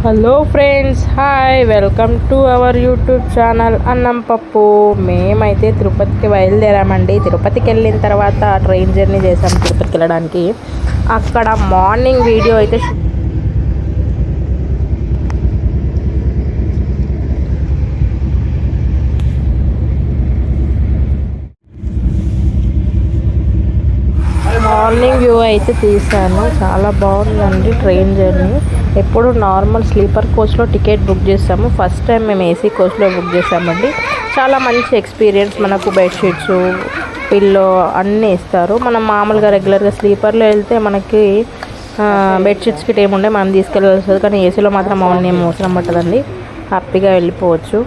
Hello friends, hi, welcome to our YouTube channel అన్నం పప్పు. మేమైతే తిరుపతికి బయలుదేరామండి. తిరుపతికి వెళ్ళిన తర్వాత ట్రైన్ జర్నీ చేసాం తిరుపతికి వెళ్ళడానికి. అక్కడ మార్నింగ్ వీడియో అయితే మార్నింగ్ వ్యూ అయితే తీసాను. చాలా బాగుందండి ట్రైన్ జర్నీ. ఎప్పుడు నార్మల్ స్లీపర్ కోచ్లో టికెట్ బుక్ చేస్తాము. ఫస్ట్ టైం మేము ఏసీ కోచ్లో బుక్ చేసామండి. చాలా మంచి ఎక్స్పీరియన్స్. మనకు బెడ్షీట్స్, పిల్లో అన్నీ ఇస్తారు. మనం మామూలుగా రెగ్యులర్గా స్లీపర్లో వెళ్తే మనకి బెడ్షీట్స్కి ఏముండే మనం తీసుకెళ్ళాల్సి వస్తుంది. కానీ ఏసీలో మాత్రం అవును ఏం అవసరం పట్టదండి. హ్యాపీగా వెళ్ళిపోవచ్చు.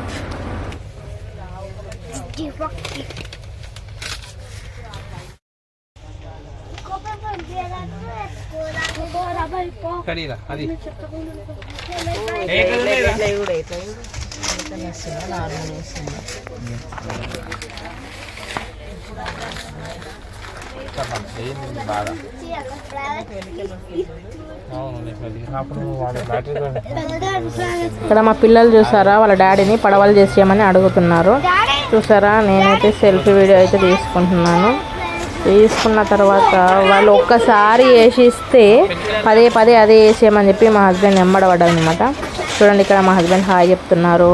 ఇక్కడ మా పిల్లలు చూసారా, వాళ్ళ డాడీని పడవలు చేసేయమని అడుగుతున్నారు. చూసారా, నేనైతే సెల్ఫీ వీడియో అయితే తీసుకున్న తర్వాత వాళ్ళు ఒక్కసారి వేసిస్తే పదే పదే అదే వేసేయమని చెప్పి మా హస్బెండ్ వెంబడబడ్డాడు అనమాట. చూడండి, ఇక్కడ మా హస్బెండ్ హాయ్ చెప్తున్నారు.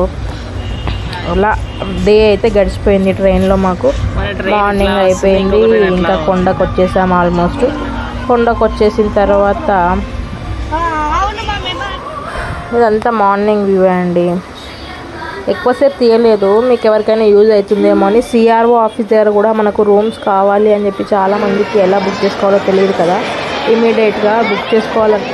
అలా డే అయితే గడిచిపోయింది ట్రైన్లో. మాకు మార్నింగ్ అయిపోయింది. ఇంకా కొండకు వచ్చేసాం. ఆల్మోస్ట్ కొండకు వచ్చేసిన తర్వాత ఇదంతా మార్నింగ్ వ్యూ అండి. ఎక్కువసేపు తీయలేదు, మీకు ఎవరికైనా యూజ్ అవుతుందేమో అని. సిఆర్ఓ ఆఫీస్ దగ్గర కూడా మనకు రూమ్స్ కావాలి అని చెప్పి చాలామందికి ఎలా బుక్ చేసుకోవాలో తెలియదు కదా. ఇమీడియట్గా బుక్ చేసుకోవాలని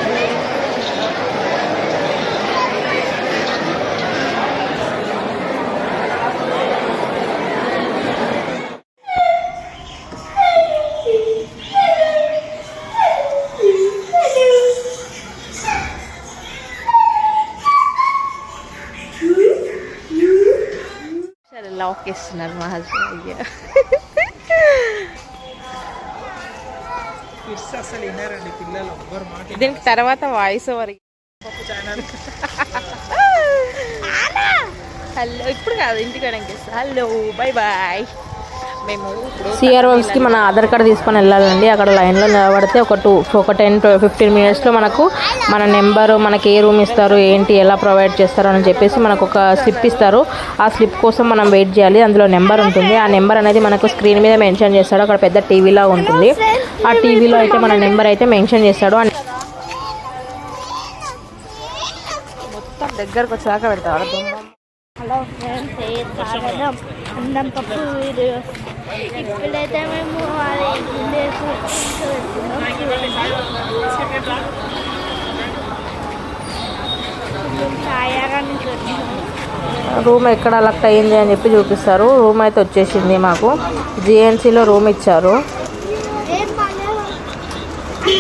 లాక్ ఇస్తున్నారు మా హస్బెండ్. దీనికి తర్వాత వాయిస్ ఓవర్. హలో, ఇప్పుడు కాదు, ఇంటికి హలో బాయ్ బాయ్. మేము సిఆర్ఓస్కి మన ఆధార్ కార్డు తీసుకొని వెళ్ళాలండి. అక్కడ లైన్లో నిలబడితే ఒక 10-15 మినిట్స్లో మనకు మన నెంబరు, మనకి ఏ రూమ్ ఇస్తారు, ఏంటి, ఎలా ప్రొవైడ్ చేస్తారు అని చెప్పేసి మనకు ఒక స్లిప్ ఇస్తారు. ఆ స్లిప్ కోసం మనం వెయిట్ చేయాలి. అందులో నెంబర్ ఉంటుంది. ఆ నెంబర్ అనేది మనకు స్క్రీన్ మీద మెన్షన్ చేస్తాడు. అక్కడ పెద్ద టీవీలా ఉంటుంది. ఆ టీవీలో అయితే మన నెంబర్ అయితే మెన్షన్ చేస్తాడు. మొత్తం దగ్గరకు వచ్చాక పెడతారు. హలో ఫ్రెండ్స్, స్వాగతం అన్నం పప్పు వీడియోస్. ఇప్పుడైతే మేము రూమ్ ఎక్కడ అలక్ట్ అయ్యింది అని చెప్పి చూపిస్తారు. రూమ్ అయితే వచ్చేసింది. మాకు జిఎన్సీలో రూమ్ ఇచ్చారు.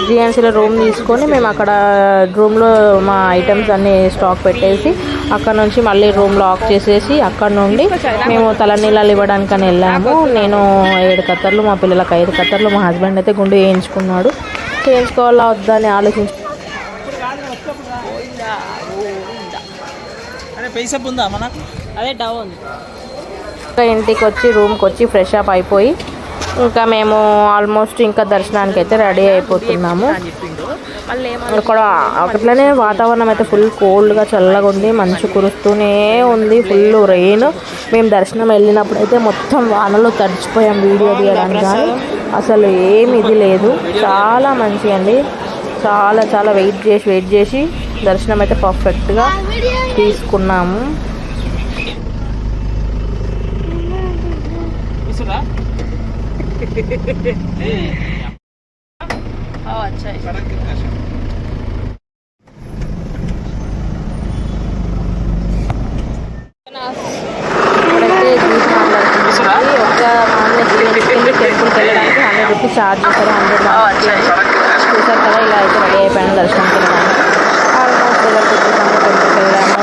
జిఎన్సీలో రూమ్ తీసుకొని మేము అక్కడ రూమ్లో మా ఐటమ్స్ అన్నీ స్టాక్ పెట్టేసి అక్కడ నుంచి మళ్ళీ రూమ్ లాక్ చేసేసి అక్కడ నుండి మేము తలనీళ్ళు ఇవ్వడానికని వెళ్ళాము. నేను 7 కత్తర్లు, మా పిల్లలకు 5 కత్తర్లు. మా హస్బెండ్ అయితే గుండు చేయించుకున్నాడు. చేయించుకోవాలా వద్దా అని ఆలోచించి ఇంటికి వచ్చి రూమ్కి వచ్చి ఫ్రెష్ అప్ అయిపోయి ఇంకా మేము ఆల్మోస్ట్ ఇంకా దర్శనానికి అయితే రెడీ అయిపోతున్నాము. ఇక్కడ అట్లనే వాతావరణం అయితే ఫుల్ కోల్డ్గా చల్లగా ఉంది. మంచు కురుస్తూనే ఉంది, ఫుల్ రెయిన్. మేము దర్శనం వెళ్ళినప్పుడు అయితే మొత్తం వానలో తడిచిపోయాం వీడియో తీయడానికి. కానీ అసలు ఏమి ఇది లేదు. చాలా మంచిగా అండి. చాలా చాలా వెయిట్ చేసి దర్శనం అయితే పర్ఫెక్ట్గా తీసుకున్నాము. టెంపుల్కి వెళ్ళడానికి 100 రూపీస్ ఛార్జ్ చేశారు. 100 చూసారు కదా, ఇలా అయితే రెడీ అయిపోయాను దర్శనంకి వెళ్ళడానికి. ఆల్మోస్ట్ దగ్గరకు వచ్చేసాము. టెంపుల్కి వెళ్ళాము.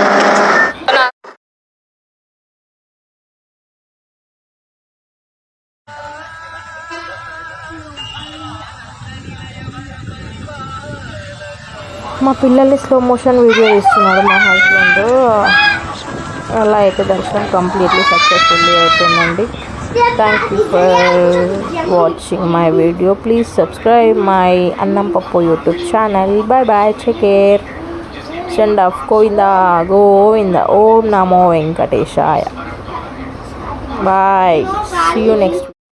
మా పిల్లల్ని స్లో మోషన్ వీడియో ఇస్తున్నాడు మా హస్బెండ్. అలా అయితే దర్శనం కంప్లీట్లీ సక్సెస్ఫుల్లీ అయిపోయిందండి. Thank you for watching my video. Please subscribe my Annam Pappu YouTube channel. Bye bye, take care. Send off Govinda Govinda. Om నమో వెంకటేశాయ. Bye, see you next.